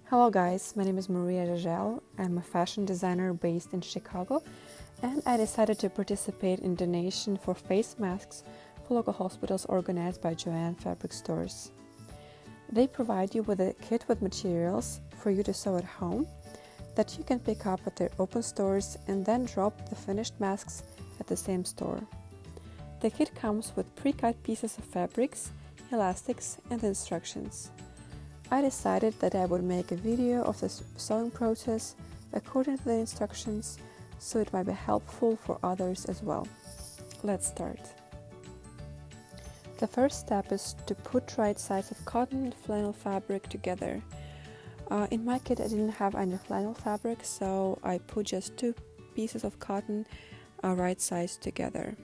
Hello guys, my name is JoAnn. I'm a fashion designer based in Chicago, and I decided to participate in donation for face masks for local hospitals organized by JoAnn fabric stores. They provide you with a kit with materials for you to sew at home that you can pick up at their open stores and then drop the finished masks at the same store. The kit comes with pre-cut pieces of fabrics, elastics, and instructions. I decided that I would make a video of the sewing process according to the instructions, so it might be helpful for others as well. Let's start. The first step is to put right sides of cotton and flannel fabric together. In my kit I didn't have any flannel fabric, so I put just 2 pieces of cotton right sides together.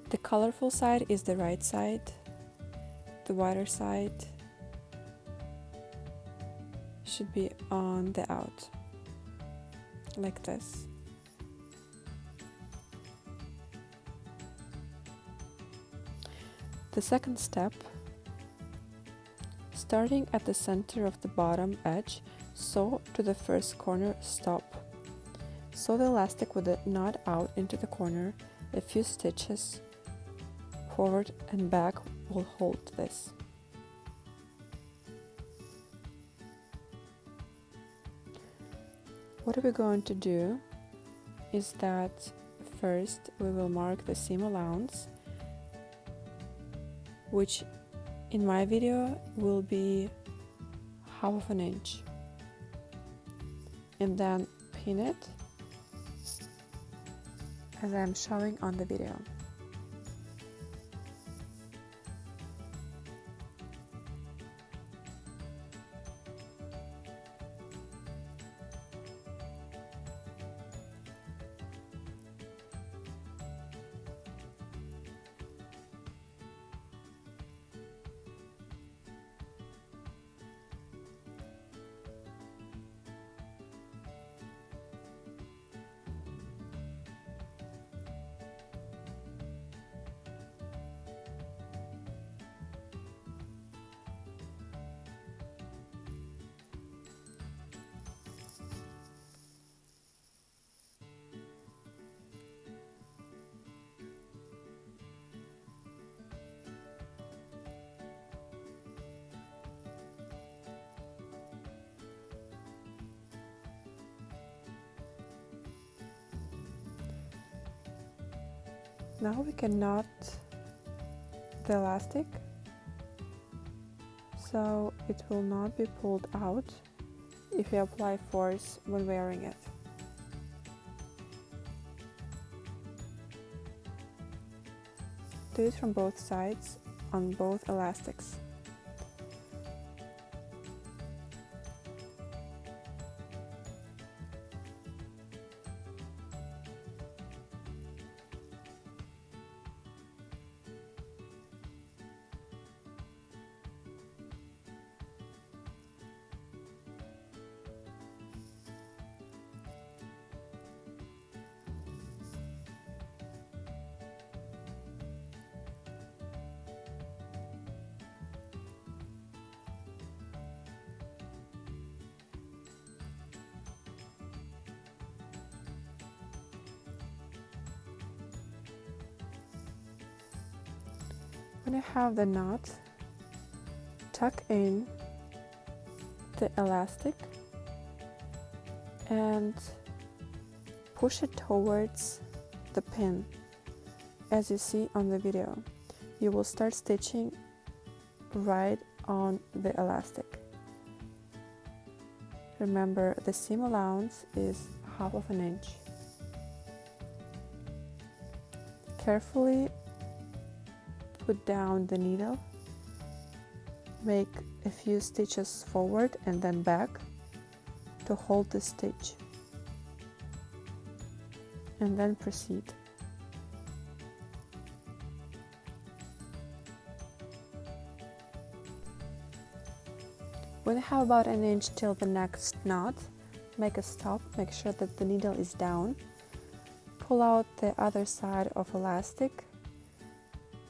The colorful side is the right side, the whiter side should be on the out, like this. The second step, starting at the center of the bottom edge, sew to the first corner, stop. Sew the elastic with the knot out into the corner. A few stitches forward and back will hold this. What we're going to do is that first we will mark the seam allowance, which in my video will be 1/2 inch, and then pin it as I'm showing on the video. Now we can knot the elastic so it will not be pulled out if you apply force when wearing it. Do it from both sides on both elastics. When you have the knot, tuck in the elastic and push it towards the pin. As you see on the video, you will start stitching right on the elastic. Remember, the seam allowance is 1/2 inch. Carefully put down the needle, make a few stitches forward and then back to hold the stitch, and then proceed. When you have about 1 inch till the next knot, make a stop, make sure that the needle is down, pull out the other side of elastic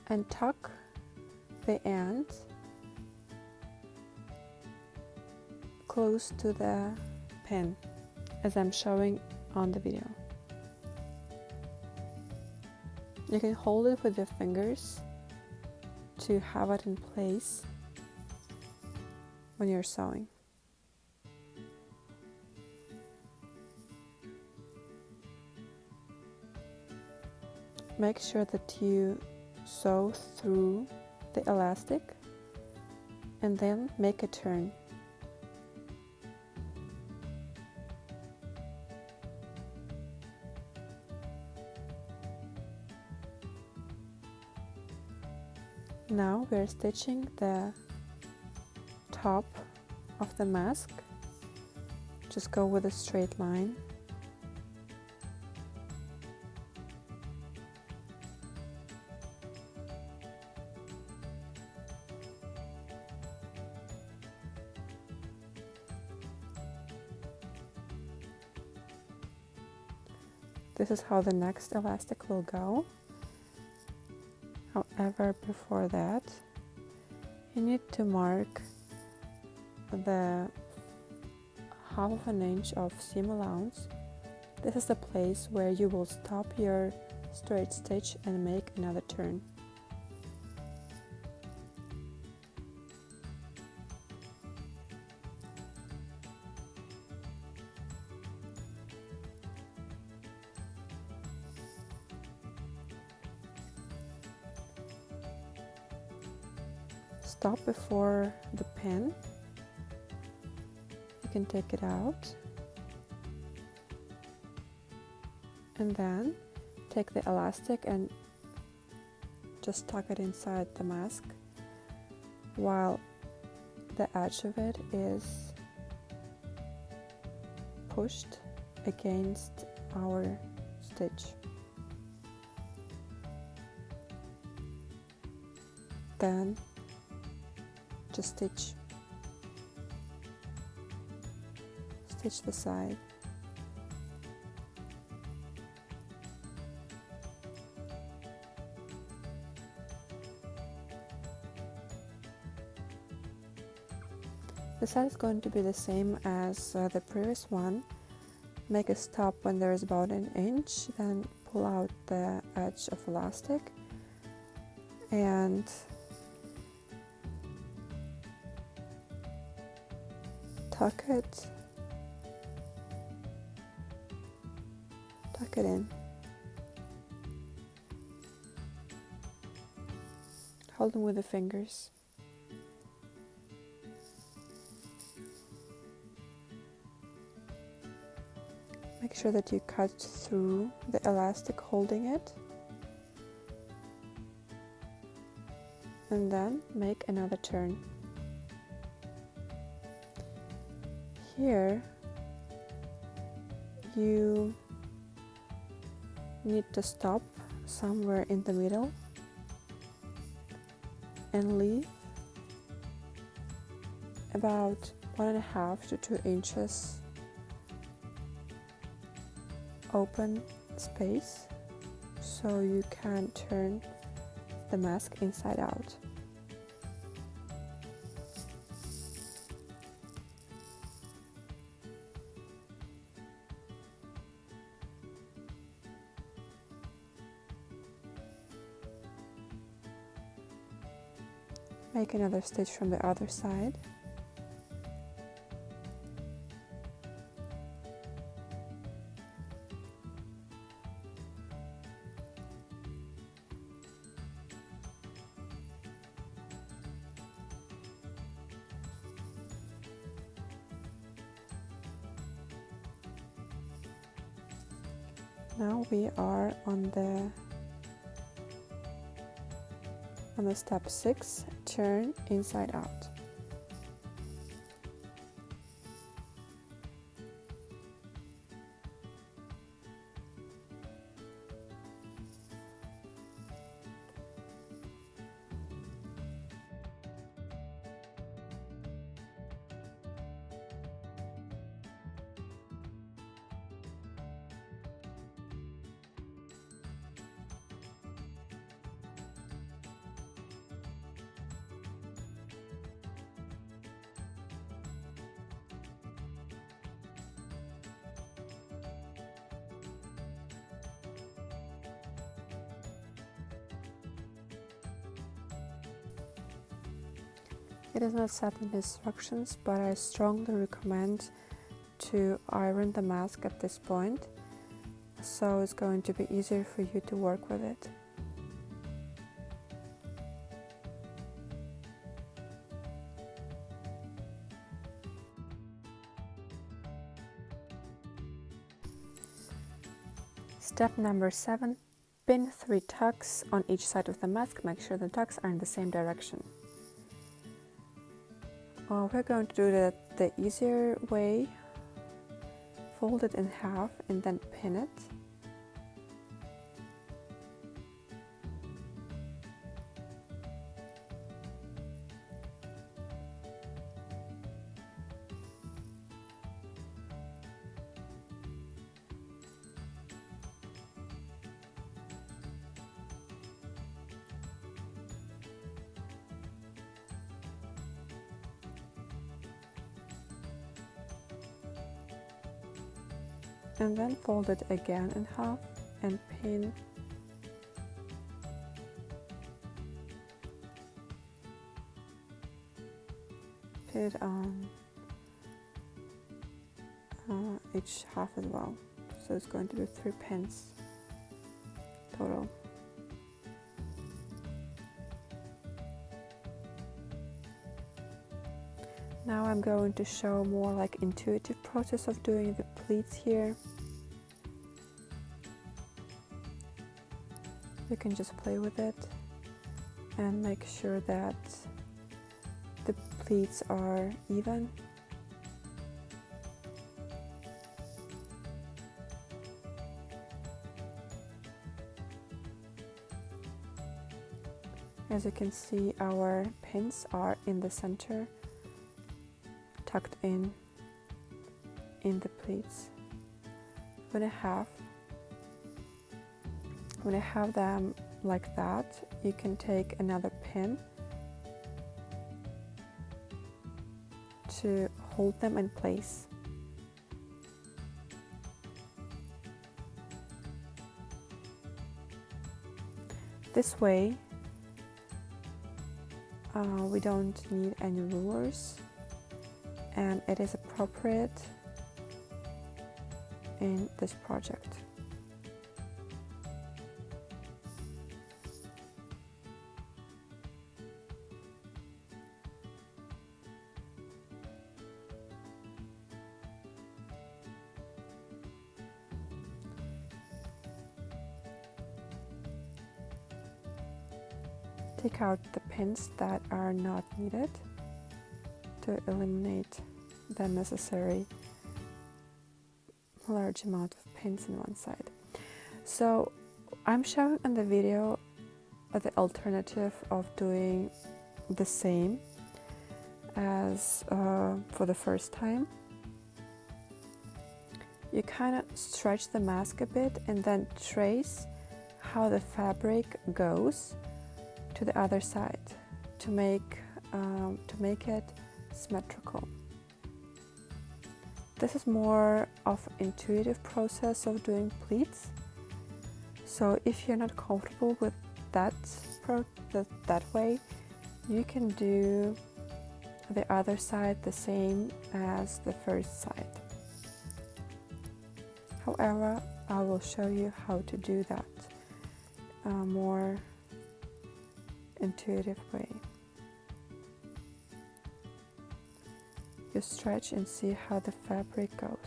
and tuck the end close to the pin as I'm showing on the video. You can hold it with your fingers to have it in place when you're sewing. Make sure that you sew through the elastic and then make a turn. Now we're stitching the top of the mask. Just go with a straight line. This is how the next elastic will go. However, before that, you need to mark the 1/2 inch of seam allowance. This is the place where you will stop your straight stitch and make another turn. Stop before the pin. You can take it out and then take the elastic and just tuck it inside the mask while the edge of it is pushed against our stitch. Then just stitch the side. The side is going to be the same as the previous one. Make a stop when there is about 1 inch, then pull out the edge of elastic and tuck it in. Hold them with the fingers. Make sure that you cut through the elastic holding it, and then make another turn. Here you need to stop somewhere in the middle and leave about 1.5 to 2 inches open space so you can turn the mask inside out. Make another stitch from the other side. Now we are on the step 6, turn inside out. It is not set in the instructions, but I strongly recommend to iron the mask at this point, so it's going to be easier for you to work with it. Step number 7, pin 3 tucks on each side of the mask. Make sure the tucks are in the same direction. We're going to do that the easier way. Fold it in half and then pin it. And then fold it again in half and pin it on each half as well. So it's going to be 3 pins total. Now I'm going to show more like intuitive process of doing the pleats here. You can just play with it and make sure that the pleats are even. As you can see, our pins are in the center, tucked in the pleats. When I have them like that, you can take another pin to hold them in place. This way, we don't need any rulers, and it is appropriate in this project. Take out the pins that are not needed to eliminate the necessary large amount of pins in one side. So I'm showing in the video the alternative of doing the same as for the first time. You kind of stretch the mask a bit and then trace how the fabric goes to the other side to make it symmetrical. This is more of an intuitive process of doing pleats. So if you're not comfortable with that way, you can do the other side the same as the first side. However, I will show you how to do that more intuitive way. You stretch and see how the fabric goes.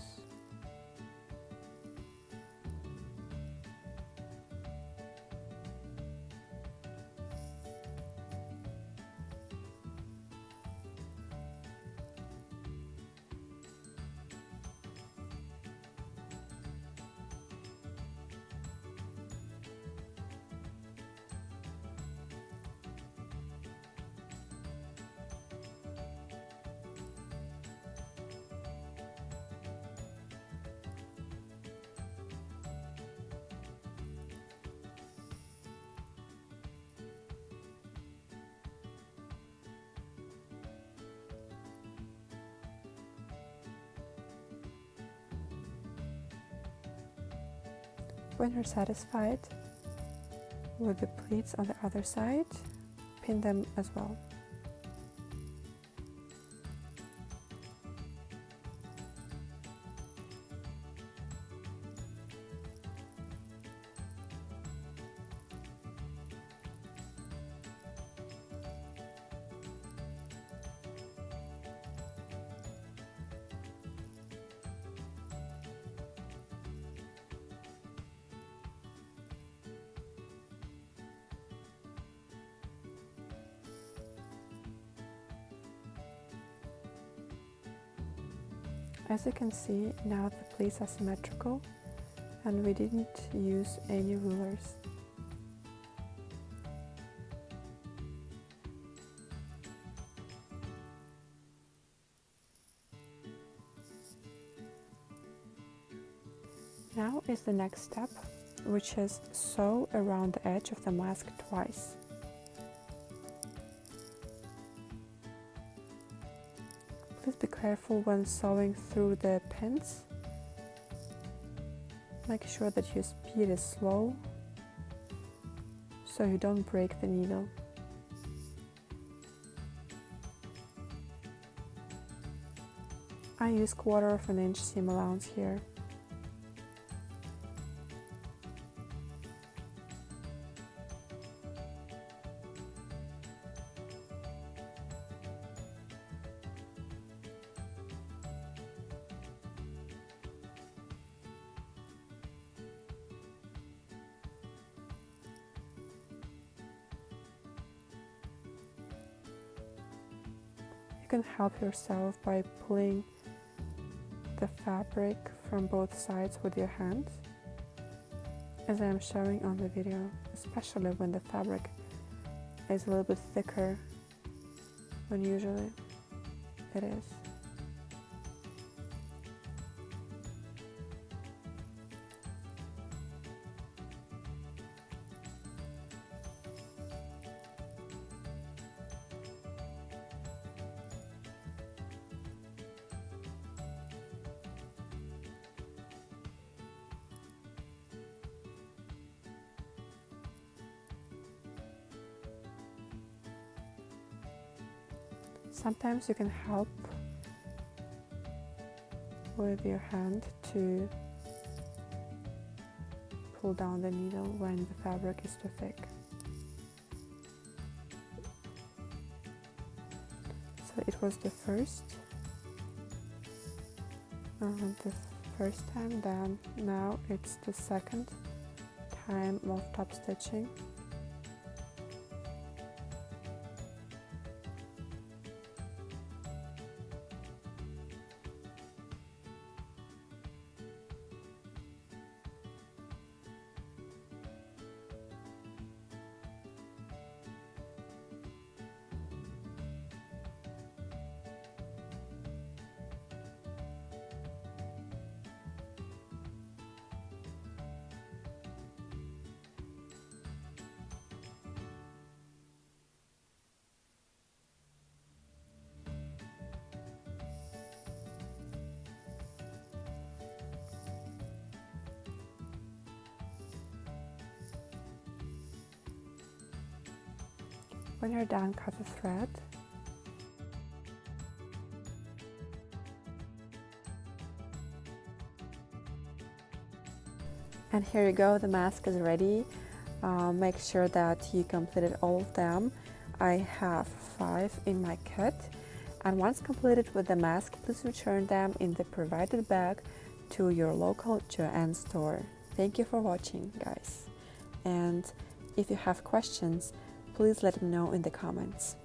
When you're satisfied with the pleats on the other side, pin them as well. As you can see, now the pleats are symmetrical and we didn't use any rulers. Now is the next step, which is sew around the edge of the mask twice. Please be careful when sewing through the pins. Make sure that your speed is slow so you don't break the needle. I use 1/4 inch seam allowance here. You can help yourself by pulling the fabric from both sides with your hands, as I am showing on the video, especially when the fabric is a little bit thicker than usually it is. Sometimes you can help with your hand to pull down the needle when the fabric is too thick. So it was the first time, then now it's the second time of top stitching. When you're done, cut the thread. And here you go, the mask is ready. Make sure that you completed all of them. I have 5 in my kit. And once completed with the mask, please return them in the provided bag to your local JoAnn store. Thank you for watching, guys. And if you have questions, please let me know in the comments.